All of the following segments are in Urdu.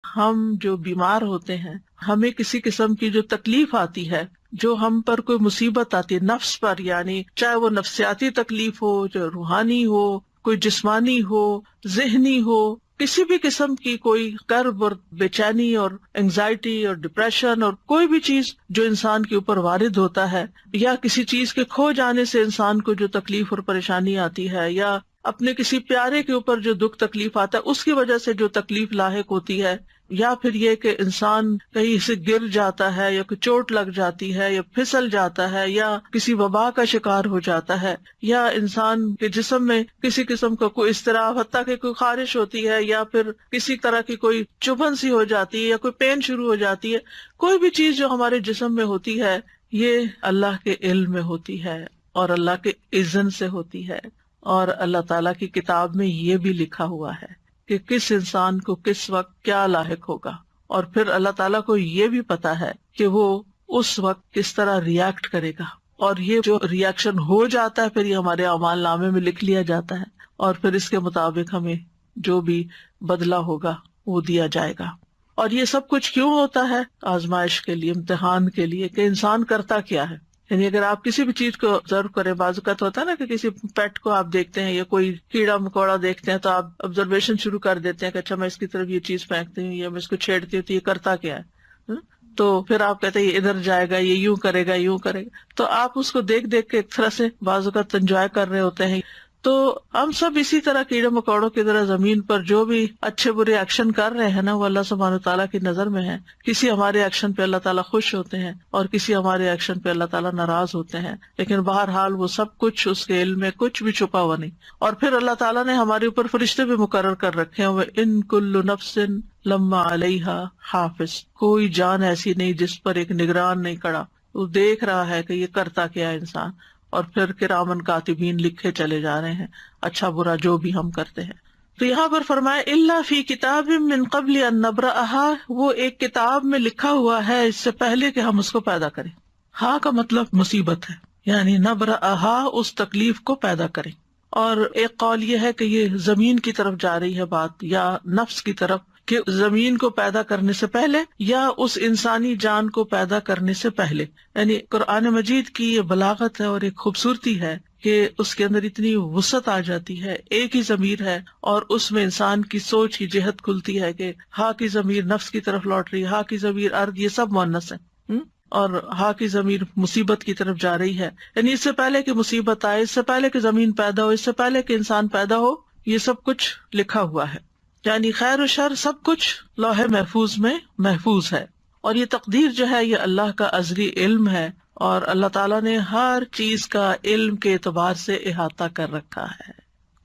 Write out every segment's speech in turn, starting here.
ہم جو بیمار ہوتے ہیں، ہمیں کسی قسم کی جو تکلیف آتی ہے، جو ہم پر کوئی مصیبت آتی ہے نفس پر، یعنی چاہے وہ نفسیاتی تکلیف ہو، جو روحانی ہو، کوئی جسمانی ہو، ذہنی ہو، کسی بھی قسم کی کوئی کرب اور بے چینی اور انگزائٹی اور ڈپریشن اور کوئی بھی چیز جو انسان کے اوپر وارد ہوتا ہے، یا کسی چیز کے کھو جانے سے انسان کو جو تکلیف اور پریشانی آتی ہے، یا اپنے کسی پیارے کے اوپر جو دکھ تکلیف آتا ہے اس کی وجہ سے جو تکلیف لاحق ہوتی ہے، یا پھر یہ کہ انسان کہیں سے گر جاتا ہے، یا کوئی چوٹ لگ جاتی ہے، یا پھسل جاتا ہے، یا کسی وبا کا شکار ہو جاتا ہے، یا انسان کے جسم میں کسی قسم کا کوئی اضطراب، حتیٰ کہ کوئی خارش ہوتی ہے، یا پھر کسی طرح کی کوئی چبھن سی ہو جاتی ہے، یا کوئی پین شروع ہو جاتی ہے، کوئی بھی چیز جو ہمارے جسم میں ہوتی ہے یہ اللہ کے علم میں ہوتی ہے اور اللہ کے اذن سے ہوتی ہے، اور اللہ تعالیٰ کی کتاب میں یہ بھی لکھا ہوا ہے کہ کس انسان کو کس وقت کیا لاحق ہوگا، اور پھر اللہ تعالیٰ کو یہ بھی پتا ہے کہ وہ اس وقت کس طرح ریئیکٹ کرے گا، اور یہ جو ریئیکشن ہو جاتا ہے پھر یہ ہمارے اعمال نامے میں لکھ لیا جاتا ہے، اور پھر اس کے مطابق ہمیں جو بھی بدلہ ہوگا وہ دیا جائے گا۔ اور یہ سب کچھ کیوں ہوتا ہے؟ آزمائش کے لیے، امتحان کے لیے، کہ انسان کرتا کیا ہے۔ یعنی اگر آپ کسی بھی چیز کو آبزرو کریں، بعض اوقات ہوتا ہے نا کہ کسی پیٹ کو آپ دیکھتے ہیں یا کوئی کیڑا مکوڑا دیکھتے ہیں تو آپ آبزرویشن شروع کر دیتے ہیں کہ اچھا میں اس کی طرف یہ چیز پھینکتی ہوں یا میں اس کو چھیڑتی ہوں تو یہ کرتا کیا ہے، تو پھر آپ کہتے ہیں یہ ادھر جائے گا، یہ یوں کرے گا، یوں کرے گا، تو آپ اس کو دیکھ دیکھ کے ایک طرح سے بعض اوقات انجوائے کر رہے ہوتے ہیں۔ تو ہم سب اسی طرح کیڑے مکوڑوں کی طرح زمین پر جو بھی اچھے برے ایکشن کر رہے ہیں نا وہ اللہ سبحانہ تعالیٰ کی نظر میں ہے۔ کسی ہمارے ایکشن پہ اللہ تعالیٰ خوش ہوتے ہیں اور کسی ہمارے ایکشن پہ اللہ تعالیٰ ناراض ہوتے ہیں، لیکن بہرحال وہ سب کچھ اس کے علم میں کچھ بھی چھپا ہوا نہیں۔ اور پھر اللہ تعالیٰ نے ہمارے اوپر فرشتے بھی مقرر کر رکھے ہیں، وَإِن كُلُّ نَفْسٍ لَمَّا عَلَيْهَا حافظ، کوئی جان ایسی نہیں جس پر ایک نگران نہیں کھڑا، وہ دیکھ رہا ہے کہ یہ کرتا کیا ہے انسان، اور پھر کرامن کاتبین لکھے چلے جا رہے ہیں اچھا برا جو بھی ہم کرتے ہیں۔ تو یہاں پر فرمایا الا فی کتاب من قبل ان نبرأها، وہ ایک کتاب میں لکھا ہوا ہے اس سے پہلے کہ ہم اس کو پیدا کریں۔ ہاں کا مطلب مصیبت ہے، یعنی نبرأها اس تکلیف کو پیدا کریں۔ اور ایک قول یہ ہے کہ یہ زمین کی طرف جا رہی ہے بات، یا نفس کی طرف، کہ زمین کو پیدا کرنے سے پہلے یا اس انسانی جان کو پیدا کرنے سے پہلے۔ یعنی قرآن مجید کی یہ بلاغت ہے اور ایک خوبصورتی ہے کہ اس کے اندر اتنی وسعت آ جاتی ہے، ایک ہی ضمیر ہے اور اس میں انسان کی سوچ کی جہت کھلتی ہے کہ ہاں کی ضمیر نفس کی طرف لوٹ رہی ہے، ہاں کی ضمیر ارض، یہ سب مؤنث ہے، اور ہاں کی ضمیر مصیبت کی طرف جا رہی ہے۔ یعنی اس سے پہلے کہ مصیبت آئے، اس سے پہلے کہ زمین پیدا ہو، اس سے پہلے کہ انسان پیدا ہو، یہ سب کچھ لکھا ہوا ہے۔ یعنی خیر و شر سب کچھ لوح محفوظ میں محفوظ ہے، اور یہ تقدیر جو ہے یہ اللہ کا ازلی علم ہے، اور اللہ تعالیٰ نے ہر چیز کا علم کے اعتبار سے احاطہ کر رکھا ہے،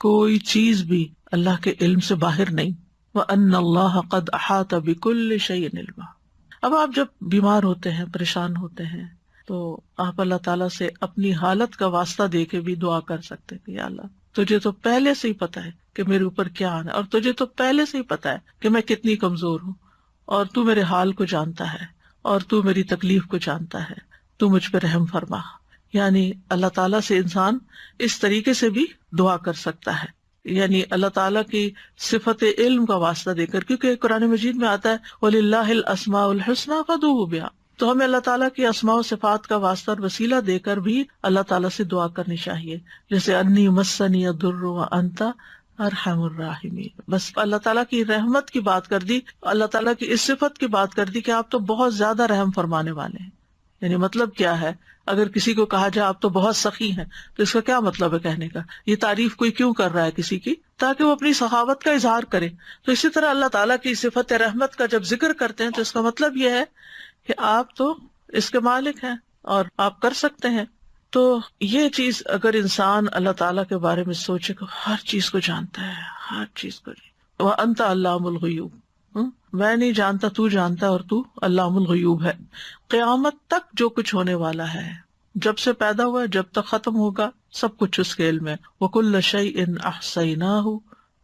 کوئی چیز بھی اللہ کے علم سے باہر نہیں۔ وَأَنَّ اللَّهَ قَدْ أَحَاطَ بِكُلِّ شَيْءٍ عِلْمًا۔ اب آپ جب بیمار ہوتے ہیں، پریشان ہوتے ہیں، تو آپ اللہ تعالیٰ سے اپنی حالت کا واسطہ دے کے بھی دعا کر سکتے ہیں کہ یا اللہ تجھے تو پہلے سے ہی پتا ہے کہ میرے اوپر کیا آنا ہے، اور تجھے تو پہلے سے ہی پتا ہے کہ میں کتنی کمزور ہوں، اور تو میرے حال کو جانتا ہے، اور تو میری تکلیف کو جانتا ہے، تو مجھ پہ رحم فرما۔ یعنی اللہ تعالیٰ سے انسان اس طریقے سے بھی دعا کر سکتا ہے، یعنی اللہ تعالیٰ کی صفت علم کا واسطہ دے کر، کیونکہ قرآن مجید میں آتا ہے وَلِلَّهِ الْأَسْمَاءُ الْحُسْنَىٰ فَادْعُوهُ بِهَا، تو ہمیں اللہ تعالیٰ کی اسماء و صفات کا واسطہ اور وسیلہ دے کر بھی اللہ تعالیٰ سے دعا کرنی چاہیے، جیسے انی مسنی الضر وانت ارحم الراحمین۔ بس اللہ تعالیٰ کی رحمت کی بات کر دی، اللہ تعالیٰ کی اس صفت کی بات کر دی کہ آپ تو بہت زیادہ رحم فرمانے والے ہیں۔ یعنی مطلب کیا ہے؟ اگر کسی کو کہا جائے آپ تو بہت سخی ہیں، تو اس کا کیا مطلب ہے کہنے کا؟ یہ تعریف کوئی کیوں کر رہا ہے کسی کی؟ تاکہ وہ اپنی سخاوت کا اظہار کرے۔ تو اسی طرح اللہ تعالیٰ کی صفت رحمت کا جب ذکر کرتے ہیں تو اس کا مطلب یہ ہے کہ آپ تو اس کے مالک ہیں اور آپ کر سکتے ہیں۔ تو یہ چیز اگر انسان اللہ تعالیٰ کے بارے میں سوچے کہ ہر چیز کو جانتا ہے، ہر چیز کو، وَأَنْتَ عَلَّامُ الْغُیُوبِ، میں نہیں جانتا تو جانتا ہے، اور تو علام الغیوب ہے۔ قیامت تک جو کچھ ہونے والا ہے، جب سے پیدا ہوا ہے جب تک ختم ہوگا، سب کچھ اس کے علم ہے۔ وَكُلَّ شَيْءٍ أَحْصَيْنَاهُ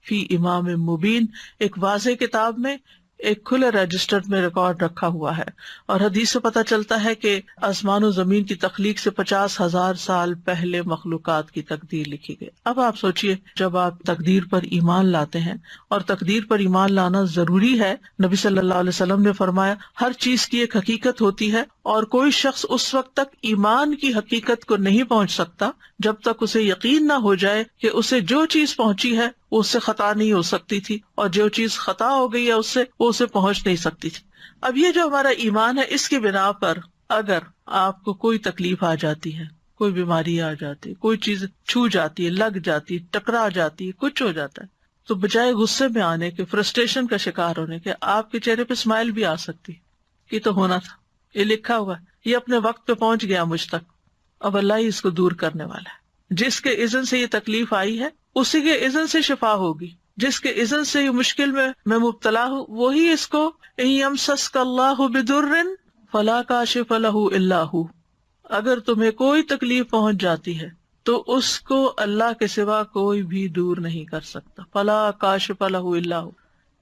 فِي إِمَامٍ مُبِينٍ، ایک واضح کتاب میں ایک کھلے رجسٹر میں ریکارڈ رکھا ہوا ہے. اور حدیث سے پتہ چلتا ہے کہ آسمان و زمین کی تخلیق سے 50,000 سال پہلے مخلوقات کی تقدیر لکھی گئی. اب آپ سوچئے جب آپ تقدیر پر ایمان لاتے ہیں، اور تقدیر پر ایمان لانا ضروری ہے. نبی صلی اللہ علیہ وسلم نے فرمایا ہر چیز کی ایک حقیقت ہوتی ہے، اور کوئی شخص اس وقت تک ایمان کی حقیقت کو نہیں پہنچ سکتا جب تک اسے یقین نہ ہو جائے کہ اسے جو چیز پہنچی ہے وہ اس سے خطا نہیں ہو سکتی تھی، اور جو چیز خطا ہو گئی ہے اس سے وہ اسے پہنچ نہیں سکتی تھی. اب یہ جو ہمارا ایمان ہے، اس کی بنا پر اگر آپ کو کوئی تکلیف آ جاتی ہے، کوئی بیماری آ جاتی، کوئی چیز چھو جاتی ہے، لگ جاتی، ٹکرا جاتی، کچھ ہو جاتا ہے، تو بجائے غصے میں آنے کے، فرسٹریشن کا شکار ہونے کے، آپ کے چہرے پہ اسمائل بھی آ سکتی. یہ تو ہونا تھا، یہ لکھا ہوا ہے، یہ اپنے وقت پہ پہنچ گیا مجھ تک، اب اللہ ہی اس کو دور کرنے والا ہے. جس کے اذن سے یہ تکلیف آئی ہے اسی کے اذن سے شفا ہوگی. جس کے اذن سے یہ مشکل میں مبتلا ہوں وہی اس کو ان یمسسک اللہ بضر فلا کاشف لہ الا ہو، اگر تمہیں کوئی تکلیف پہنچ جاتی ہے تو اس کو اللہ کے سوا کوئی بھی دور نہیں کر سکتا. فلا کاشف لہ الا ہو،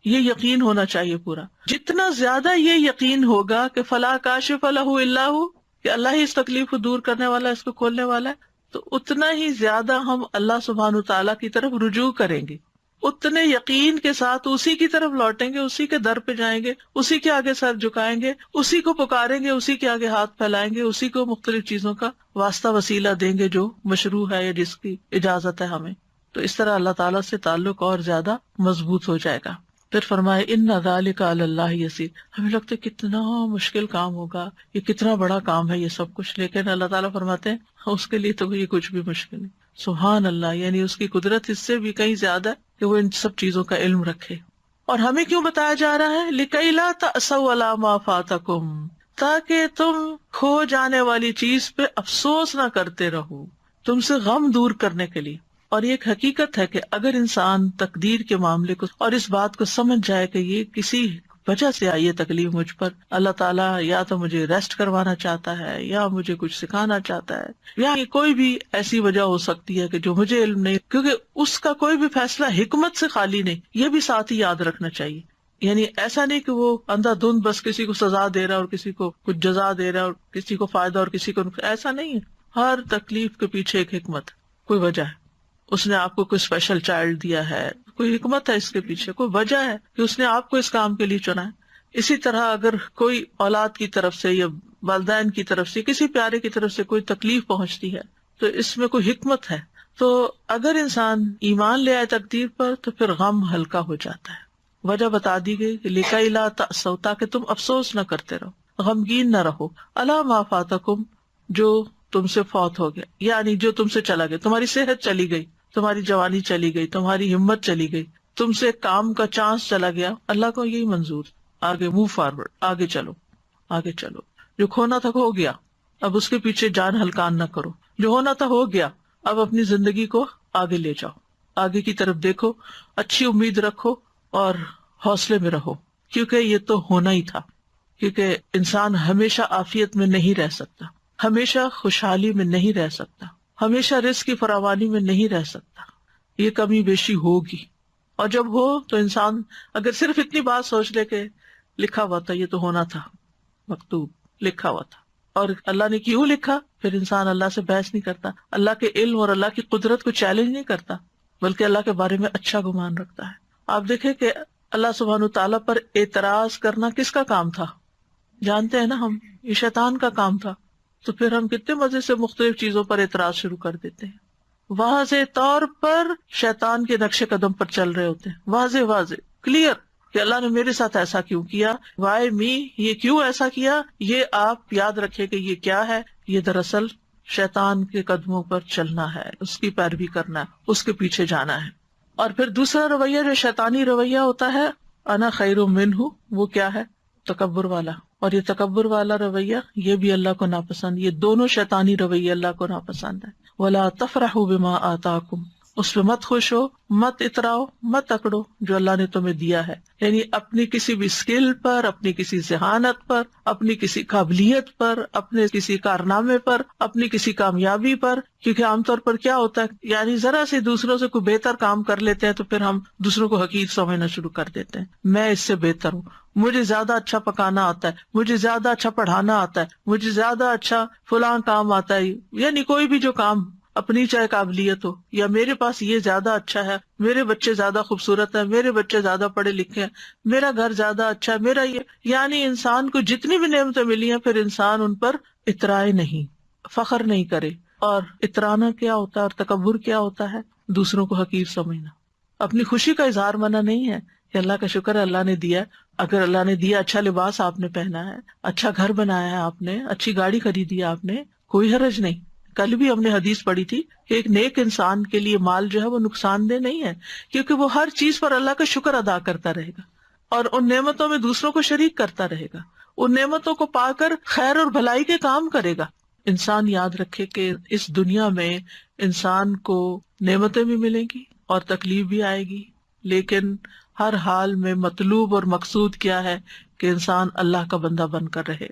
یہ یقین ہونا چاہیے پورا. جتنا زیادہ یہ یقین ہوگا کہ فلا کاشف لہ الا ہو، کہ اللہ ہی اس تکلیف کو دور کرنے والا ہے، اس کو کھولنے والا ہے، تو اتنا ہی زیادہ ہم اللہ سبحانہ تعالیٰ کی طرف رجوع کریں گے، اتنے یقین کے ساتھ اسی کی طرف لوٹیں گے، اسی کے در پہ جائیں گے، اسی کے آگے سر جھکائیں گے، اسی کو پکاریں گے، اسی کے آگے ہاتھ پھیلائیں گے، اسی کو مختلف چیزوں کا واسطہ وسیلہ دیں گے جو مشروع ہے یا جس کی اجازت ہے ہمیں. تو اس طرح اللہ تعالیٰ سے تعلق اور زیادہ مضبوط ہو جائے گا. پھر فرمائے ان ذالک علی اللہ یسیر. ہمیں لگتا ہے کتنا مشکل کام ہوگا، یہ کتنا بڑا کام ہے یہ سب کچھ، لیکن اللہ تعالیٰ فرماتے ہیں اس کے لیے تو یہ کچھ بھی مشکل نہیں. سبحان اللہ، یعنی اس کی قدرت اس سے بھی کہیں زیادہ ہے کہ وہ ان سب چیزوں کا علم رکھے. اور ہمیں کیوں بتایا جا رہا ہے؟ لِكَيْ لَا تَأْسَوْا عَلَىٰ مَا فَاتَكُمْ، تاکہ تم کھو جانے والی چیز پہ افسوس نہ کرتے رہو، تم سے غم دور کرنے کے لیے. اور یہ ایک حقیقت ہے کہ اگر انسان تقدیر کے معاملے کو اور اس بات کو سمجھ جائے کہ یہ کسی وجہ سے آئی ہے تکلیف مجھ پر، اللہ تعالیٰ یا تو مجھے ریسٹ کروانا چاہتا ہے، یا مجھے کچھ سکھانا چاہتا ہے، یا کوئی بھی ایسی وجہ ہو سکتی ہے کہ جو مجھے علم نہیں، کیونکہ اس کا کوئی بھی فیصلہ حکمت سے خالی نہیں، یہ بھی ساتھ ہی یاد رکھنا چاہیے. یعنی ایسا نہیں کہ وہ اندھا دھند بس کسی کو سزا دے رہا ہے اور کسی کو کچھ جزا دے رہا ہے اور کسی کو فائدہ اور کسی کو نقصان، ایسا نہیں ہے. ہر تکلیف کے پیچھے ایک حکمت، کوئی وجہ ہے. اس نے آپ کو کوئی اسپیشل چائلڈ دیا ہے، کوئی حکمت ہے اس کے پیچھے، کوئی وجہ ہے کہ اس نے آپ کو اس کام کے لیے چنا ہے. اسی طرح اگر کوئی اولاد کی طرف سے یا والدین کی طرف سے کسی پیارے کی طرف سے کوئی تکلیف پہنچتی ہے تو اس میں کوئی حکمت ہے. تو اگر انسان ایمان لے آئے تقدیر پر تو پھر غم ہلکا ہو جاتا ہے. وجہ بتا دی گئی کہ لِكَيْ لَا تَأْسَوْا، تاکہ تم افسوس نہ کرتے رہو، غمگین نہ رہو، عَلَىٰ مَا فَاتَكُمْ، جو تم سے فوت ہو گیا، یعنی جو تم سے چلا گیا. تمہاری صحت چلی گئی، تمہاری جوانی چلی گئی، تمہاری ہمت چلی گئی، تم سے کام کا چانس چلا گیا، اللہ کو یہی منظور. آگے موو فارورڈ، آگے چلو، آگے چلو. جو کھونا تھا ہو گیا، اب اس کے پیچھے جان ہلکان نہ کرو. جو ہونا تھا ہو گیا، اب اپنی زندگی کو آگے لے جاؤ، آگے کی طرف دیکھو، اچھی امید رکھو اور حوصلے میں رہو، کیونکہ یہ تو ہونا ہی تھا. کیونکہ انسان ہمیشہ عافیت میں نہیں رہ سکتا، ہمیشہ خوشحالی میں نہیں رہ سکتا، ہمیشہ رزق کی فراوانی میں نہیں رہ سکتا. یہ کمی بیشی ہوگی، اور جب ہو تو انسان اگر صرف اتنی بات سوچ لے کہ لکھا ہوا تھا، یہ تو ہونا تھا، مکتوب لکھا ہوا تھا، اور اللہ نے کیوں لکھا، پھر انسان اللہ سے بحث نہیں کرتا، اللہ کے علم اور اللہ کی قدرت کو چیلنج نہیں کرتا، بلکہ اللہ کے بارے میں اچھا گمان رکھتا ہے. آپ دیکھیں کہ اللہ سبحانہ تعالیٰ پر اعتراض کرنا کس کا کام تھا؟ جانتے ہیں نا ہم، یہ شیطان کا کام تھا. تو پھر ہم کتنے مزے سے مختلف چیزوں پر اعتراض شروع کر دیتے ہیں، واضح طور پر شیطان کے نقش قدم پر چل رہے ہوتے ہیں، واضح کلیئر کہ اللہ نے میرے ساتھ ایسا کیوں کیا، وائی می، یہ کیوں ایسا کیا. یہ آپ یاد رکھیں کہ یہ کیا ہے، یہ دراصل شیطان کے قدموں پر چلنا ہے، اس کی پیروی کرنا ہے، اس کے پیچھے جانا ہے. اور پھر دوسرا رویہ جو شیطانی رویہ ہوتا ہے، انا خیر منہ، وہ کیا ہے؟ تکبر والا. اور یہ تکبر والا رویہ یہ بھی اللہ کو ناپسند، یہ دونوں شیطانی رویے اللہ کو ناپسند ہے. وَلَا تَفْرَحُوا بِمَا آتَاكُمْ، اس پہ مت خوش ہو، مت اتراؤ، مت اکڑو جو اللہ نے تمہیں دیا ہے. یعنی اپنی کسی بھی اسکل پر، اپنی کسی ذہانت پر، اپنی کسی قابلیت پر، اپنے کسی کارنامے پر، اپنی کسی کامیابی پر. کیونکہ عام طور پر کیا ہوتا ہے، یعنی ذرا سے دوسروں سے کوئی بہتر کام کر لیتے ہیں تو پھر ہم دوسروں کو حقیر سمجھنا شروع کر دیتے ہیں. میں اس سے بہتر ہوں، مجھے زیادہ اچھا پکانا آتا ہے، مجھے زیادہ اچھا پڑھانا آتا ہے، مجھے زیادہ اچھا فلاں کام آتا ہے. یعنی کوئی بھی جو کام اپنی چاہے قابلیت ہو، یا میرے پاس یہ زیادہ اچھا ہے، میرے بچے زیادہ خوبصورت ہیں، میرے بچے زیادہ پڑھے لکھے ہیں، میرا گھر زیادہ اچھا ہے، میرا یہ. یعنی انسان کو جتنی بھی نعمتیں ملی ہیں پھر انسان ان پر اترائے نہیں، فخر نہیں کرے. اور اترانا کیا ہوتا ہے اور تکبر کیا ہوتا ہے؟ دوسروں کو حقیر سمجھنا. اپنی خوشی کا اظہار منع نہیں ہے کہ اللہ کا شکر ہے اللہ نے دیا. اگر اللہ نے دیا، اچھا لباس آپ نے پہنا ہے، اچھا گھر بنایا ہے آپ نے، اچھی گاڑی خریدی ہے آپ نے، کوئی حرج نہیں. کل بھی ہم نے حدیث پڑھی تھی کہ ایک نیک انسان کے لیے مال جو ہے وہ نقصان دہ نہیں ہے، کیونکہ وہ ہر چیز پر اللہ کا شکر ادا کرتا رہے گا اور ان نعمتوں میں دوسروں کو شریک کرتا رہے گا، ان نعمتوں کو پا کر خیر اور بھلائی کے کام کرے گا. انسان یاد رکھے کہ اس دنیا میں انسان کو نعمتیں بھی ملیں گی اور تکلیف بھی آئے گی، لیکن ہر حال میں مطلوب اور مقصود کیا ہے کہ انسان اللہ کا بندہ بن کر رہے.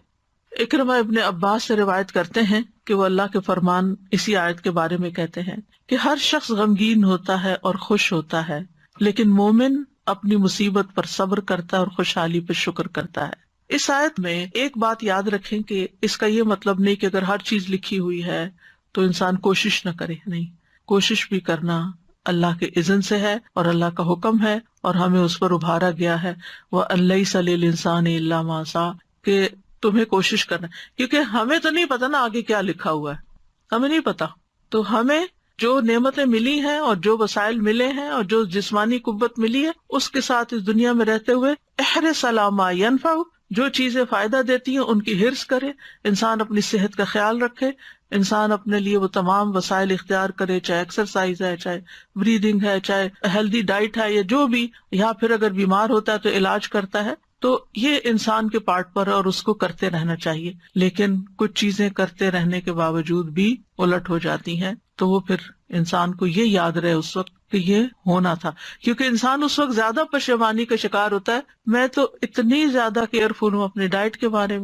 اکرمہ ابن عباس سے روایت کرتے ہیں کہ وہ اللہ کے فرمان اسی آیت کے بارے میں کہتے ہیں کہ ہر شخص غمگین ہوتا ہے اور خوش ہوتا ہے، لیکن مومن اپنی مصیبت پر صبر کرتا ہے اور خوشحالی پہ شکر کرتا ہے. اس آیت میں ایک بات یاد رکھیں کہ اس کا یہ مطلب نہیں کہ اگر ہر چیز لکھی ہوئی ہے تو انسان کوشش نہ کرے. نہیں، کوشش بھی کرنا اللہ کے اذن سے ہے اور اللہ کا حکم ہے اور ہمیں اس پر ابھارا گیا ہے. وَأَن لَيْسَ لِلْإِنسَانِ إِلَّا مَا سَعَىٰ، کہ تمہیں کوشش کرنا، کیونکہ ہمیں تو نہیں پتا نا آگے کیا لکھا ہوا ہے، ہمیں نہیں پتا. تو ہمیں جو نعمتیں ملی ہیں اور جو وسائل ملے ہیں اور جو جسمانی قوت ملی ہے اس کے ساتھ اس دنیا میں رہتے ہوئے احرص علی ما ینفع، جو چیزیں فائدہ دیتی ہیں ان کی حرص کرے. انسان اپنی صحت کا خیال رکھے، انسان اپنے لیے وہ تمام وسائل اختیار کرے، چاہے ایکسرسائز ہے، چاہے بریدنگ ہے، چاہے ہیلدی ڈائٹ ہے، یا جو بھی، یا پھر اگر بیمار ہوتا ہے تو علاج کرتا ہے. تو یہ انسان کے پارٹ پر اور اس کو کرتے رہنا چاہیے. لیکن کچھ چیزیں کرتے رہنے کے باوجود بھی الٹ ہو جاتی ہیں تو وہ پھر انسان کو یہ یاد رہے اس وقت کہ یہ ہونا تھا. کیونکہ انسان اس وقت زیادہ پشیمانی کا شکار ہوتا ہے، میں تو اتنی زیادہ کیئرفل ہوں اپنے ڈائٹ کے بارے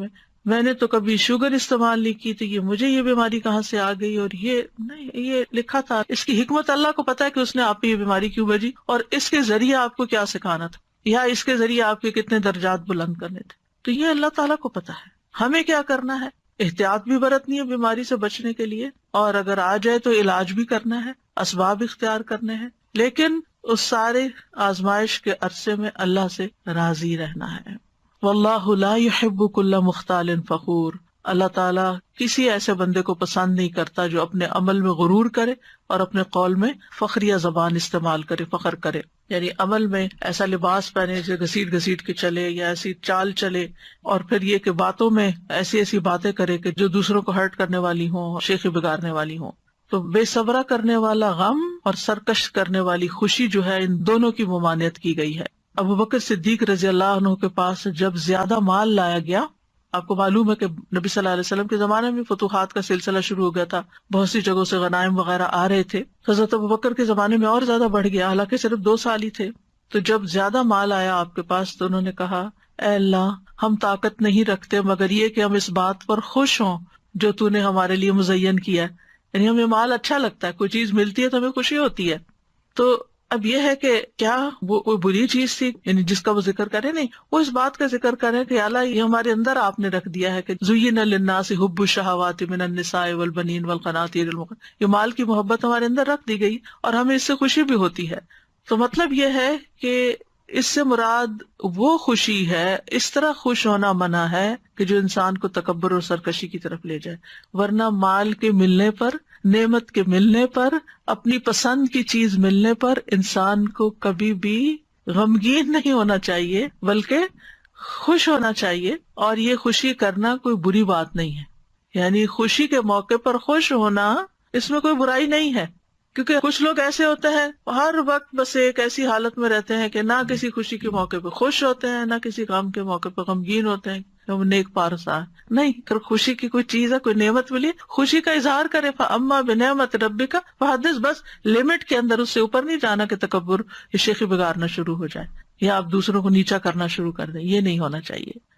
میں نے تو کبھی شوگر استعمال نہیں کی تھی، مجھے یہ بیماری کہاں سے آ گئی، اور یہ نہیں، یہ لکھا تھا. اس کی حکمت اللہ کو پتا ہے کہ اس نے آپ کو یہ بیماری کیوں بھیجی اور اس کے ذریعے آپ کو کیا سکھانا تھا، یا اس کے ذریعے آپ کے کتنے درجات بلند کرنے تھے. تو یہ اللہ تعالیٰ کو پتا ہے. ہمیں کیا کرنا ہے؟ احتیاط بھی برتنی ہے بیماری سے بچنے کے لیے، اور اگر آ جائے تو علاج بھی کرنا ہے، اسباب اختیار کرنے ہیں، لیکن اس سارے آزمائش کے عرصے میں اللہ سے راضی رہنا ہے. واللہ لا يحب كل مختال فخور، اللہ تعالیٰ کسی ایسے بندے کو پسند نہیں کرتا جو اپنے عمل میں غرور کرے اور اپنے قول میں فخریہ زبان استعمال کرے، فخر کرے. یعنی عمل میں ایسا لباس پہنے جو گھسیٹ گھسیٹ کے چلے، یا ایسی چال چلے، اور پھر یہ کہ باتوں میں ایسی ایسی باتیں کرے کہ جو دوسروں کو ہرٹ کرنے والی ہوں، شیخی بگاڑنے والی ہوں. تو بے صبرا کرنے والا غم اور سرکش کرنے والی خوشی جو ہے، ان دونوں کی ممانعت کی گئی ہے. ابو بکر صدیق رضی اللہ عنہ کے پاس جب زیادہ مال لایا گیا، آپ کو معلوم ہے کہ نبی صلی اللہ علیہ وسلم کے زمانے میں فتوحات کا سلسلہ شروع ہو گیا تھا، بہت سی جگہوں سے غنائم وغیرہ آ رہے تھے. حضرت ابو بکر کے زمانے میں اور زیادہ بڑھ گیا، حالانکہ صرف 2 سال ہی تھے. تو جب زیادہ مال آیا آپ کے پاس تو انہوں نے کہا، اے اللہ، ہم طاقت نہیں رکھتے مگر یہ کہ ہم اس بات پر خوش ہوں جو تو نے ہمارے لیے مزین کیا ہے. یعنی ہمیں مال اچھا لگتا ہے، کوئی چیز ملتی ہے تو ہمیں خوشی ہوتی ہے. تو اب یہ ہے کہ کیا وہ کوئی بری چیز تھی یعنی جس کا وہ ذکر کرے؟ نہیں، وہ اس بات کا ذکر کرے کہ اللہ یہ ہمارے اندر آپ نے رکھ دیا ہے کہ زُيِّنَ لِلنَّاسِ حُبُّ الشَّهَوَاتِ مِنَ النِّسَاءِ وَالْبَنِينَ وَالْقَنَاطِيرِ الْمُقَنطَرَةِ، یہ مال کی محبت ہمارے اندر رکھ دی گئی اور ہمیں اس سے خوشی بھی ہوتی ہے. تو مطلب یہ ہے کہ اس سے مراد وہ خوشی ہے، اس طرح خوش ہونا منع ہے کہ جو انسان کو تکبر اور سرکشی کی طرف لے جائے. ورنہ مال کے ملنے پر، نعمت کے ملنے پر، اپنی پسند کی چیز ملنے پر انسان کو کبھی بھی غمگین نہیں ہونا چاہیے بلکہ خوش ہونا چاہیے. اور یہ خوشی کرنا کوئی بری بات نہیں ہے، یعنی خوشی کے موقع پر خوش ہونا اس میں کوئی برائی نہیں ہے. کیونکہ کچھ لوگ ایسے ہوتے ہیں ہر وقت بس ایک ایسی حالت میں رہتے ہیں کہ نہ کسی خوشی کے موقع پہ خوش ہوتے ہیں، نہ کسی غم کے موقع پہ غمگین ہوتے ہیں. وہ نیک پارسا نہیں، اگر خوشی کی کوئی چیز ہے، کوئی نعمت ملی، خوشی کا اظہار کرے، فاما بنعمت ربک فحدث، بس لمٹ کے اندر، اس سے اوپر نہیں جانا کہ تکبر یا شیخی بگاڑنا شروع ہو جائے یا آپ دوسروں کو نیچا کرنا شروع کر دیں، یہ نہیں ہونا چاہیے.